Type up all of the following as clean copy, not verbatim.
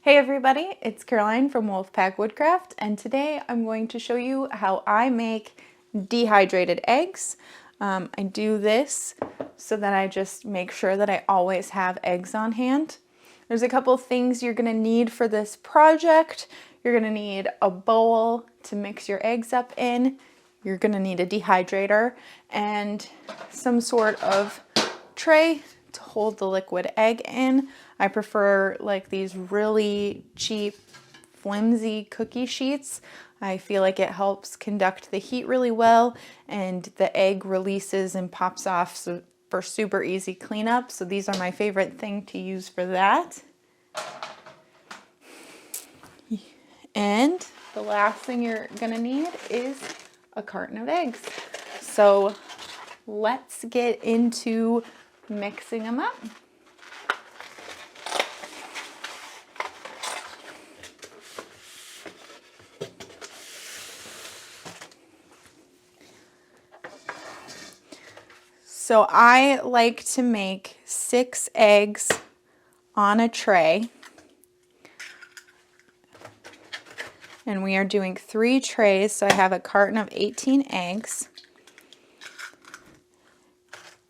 Hey everybody, it's Caroline from Wolfpack Woodcraft, and today I'm going to show you how I make dehydrated eggs. I do this so that I just make sure that I always have eggs on hand. There's a couple things you're going to need for this project. You're going to need a bowl to mix your eggs up in. You're going to need a dehydrator and some sort of tray to hold the liquid egg in. I prefer like these really cheap, flimsy cookie sheets. I feel like it helps conduct the heat really well and the egg releases and pops off for super easy cleanup. So these are my favorite thing to use for that. And the last thing you're gonna need is a carton of eggs. So let's get into mixing them up. So I like to make 6 eggs on a tray. And we are doing 3 trays, so I have a carton of 18 eggs.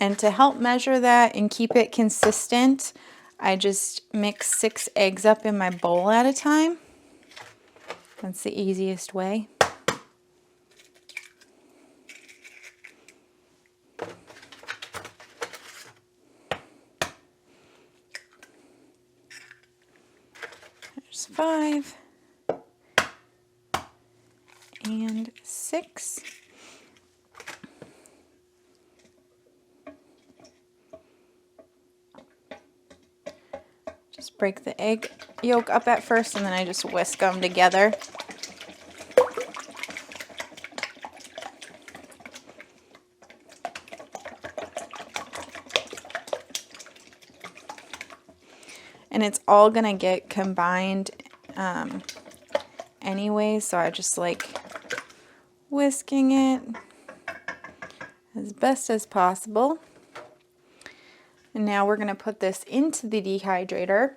And to help measure that and keep it consistent, I just mix 6 eggs up in my bowl at a time. That's the easiest way. There's 5 and 6. Just break the egg yolk up at first and then I just whisk them together. And it's all gonna get combined anyway, so I just like whisking it as best as possible. And now we're gonna put this into the dehydrator.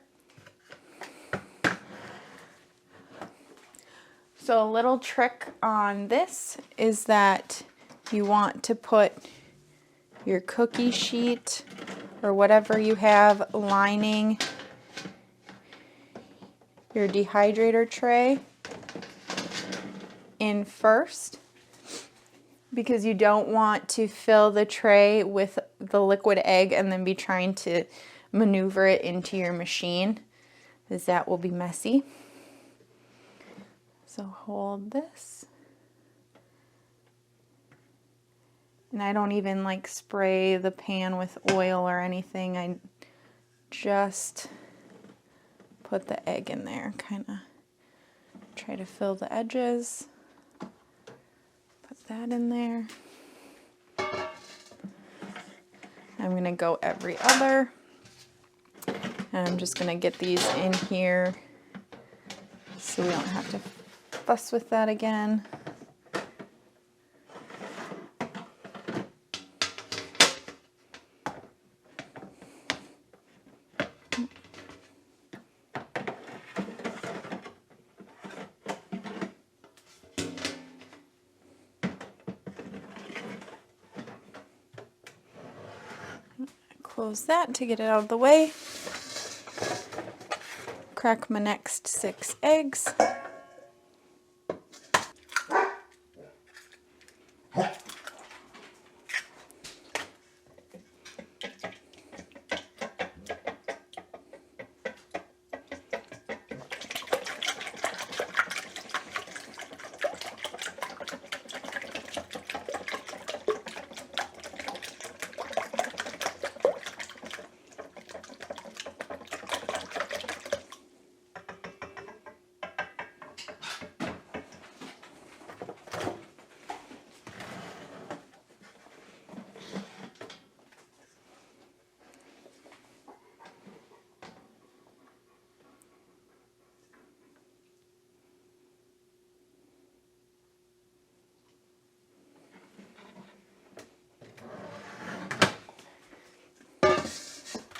So a little trick on this is that you want to put your cookie sheet or whatever you have lining your dehydrator tray in first, because you don't want to fill the tray with the liquid egg and then be trying to maneuver it into your machine, because that will be messy. So hold this. And I don't even like spray the pan with oil or anything. I just put the egg in there, kind of try to fill the edges. Put that in there. I'm going to go every other. And I'm just going to get these in here so we don't have to fuss with that again. Close that to get it out of the way. Crack my next 6 eggs.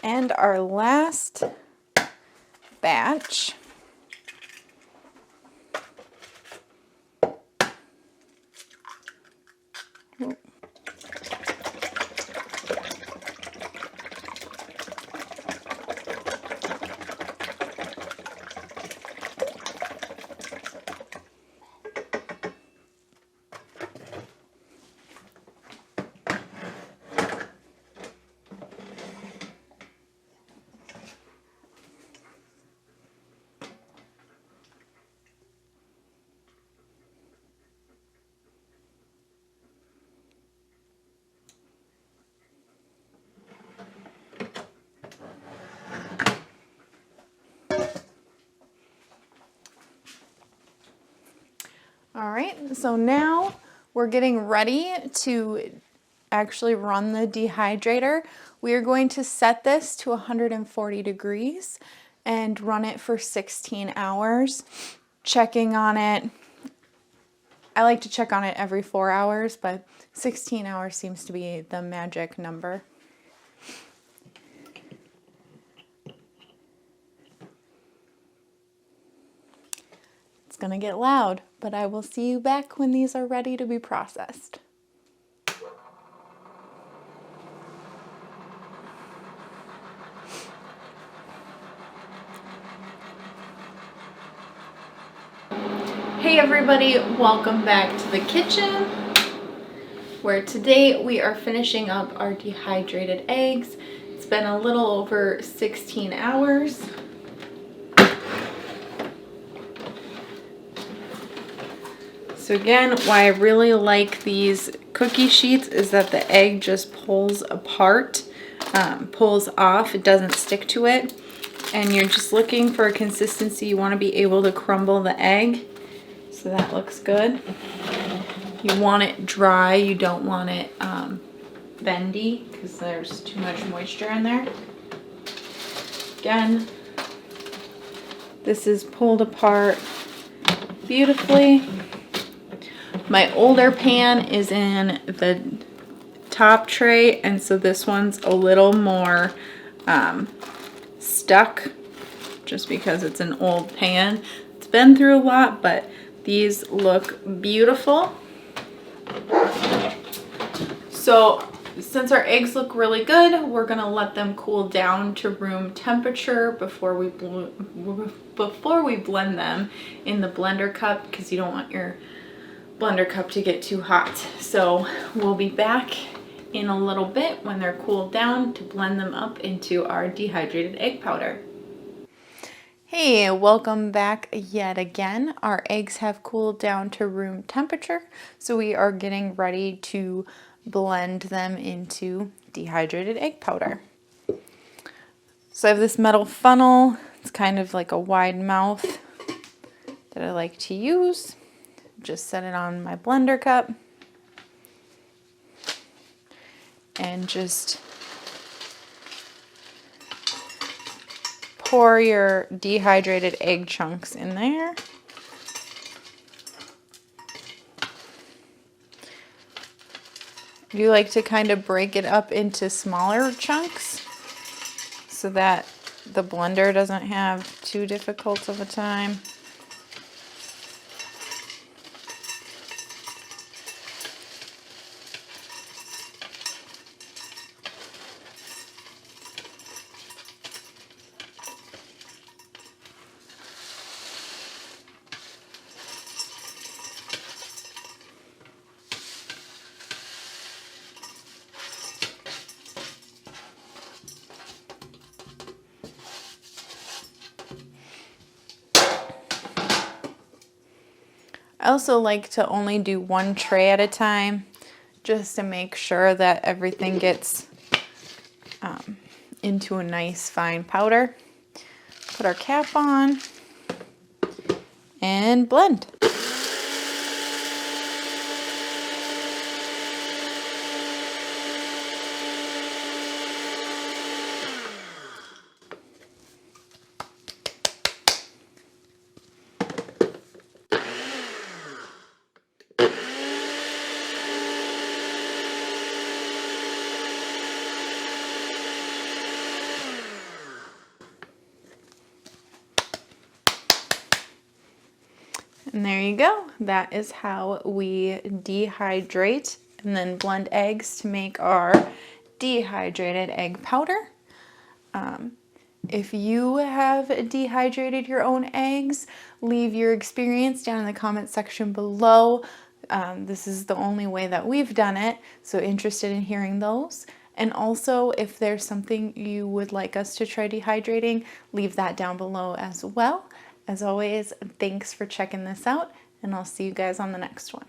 And our last batch All right, so now we're getting ready to actually run the dehydrator. We are going to set this to 140 degrees and run it for 16 hours, checking on it. I like to check on it every 4 hours, but 16 hours seems to be the magic number. It's gonna get loud, but I will see you back when these are ready to be processed. Hey everybody, welcome back to the kitchen, where today we are finishing up our dehydrated eggs. It's been a little over 16 hours. So again, why I really like these cookie sheets is that the egg just pulls apart, pulls off, it doesn't stick to it. And you're just looking for a consistency. You want to be able to crumble the egg. So that looks good. You want it dry, you don't want it bendy because there's too much moisture in there. Again, this is pulled apart beautifully. My older pan is in the top tray, and so this one's a little more stuck just because it's an old pan. It's been through a lot, but these look beautiful. So since our eggs look really good, we're gonna let them cool down to room temperature before we blend them in the blender cup, because you don't want your blender cup to get too hot. So we'll be back in a little bit when they're cooled down to blend them up into our dehydrated egg powder. Hey, welcome back yet again. Our eggs have cooled down to room temperature, so we are getting ready to blend them into dehydrated egg powder. So I have this metal funnel. It's kind of like a wide mouth that I like to use. Just set it on my blender cup and just pour your dehydrated egg chunks in there. You like to kind of break it up into smaller chunks so that the blender doesn't have too difficult of a time. I also like to only do one tray at a time, just to make sure that everything gets into a nice fine powder. Put our cap on and blend. And there you go. That is how we dehydrate and then blend eggs to make our dehydrated egg powder. If you have dehydrated your own eggs, leave your experience down in the comment section below. This is the only way that we've done it, so interested in hearing those. And also, if there's something you would like us to try dehydrating, leave that down below as well. As always, thanks for checking this out, and I'll see you guys on the next one.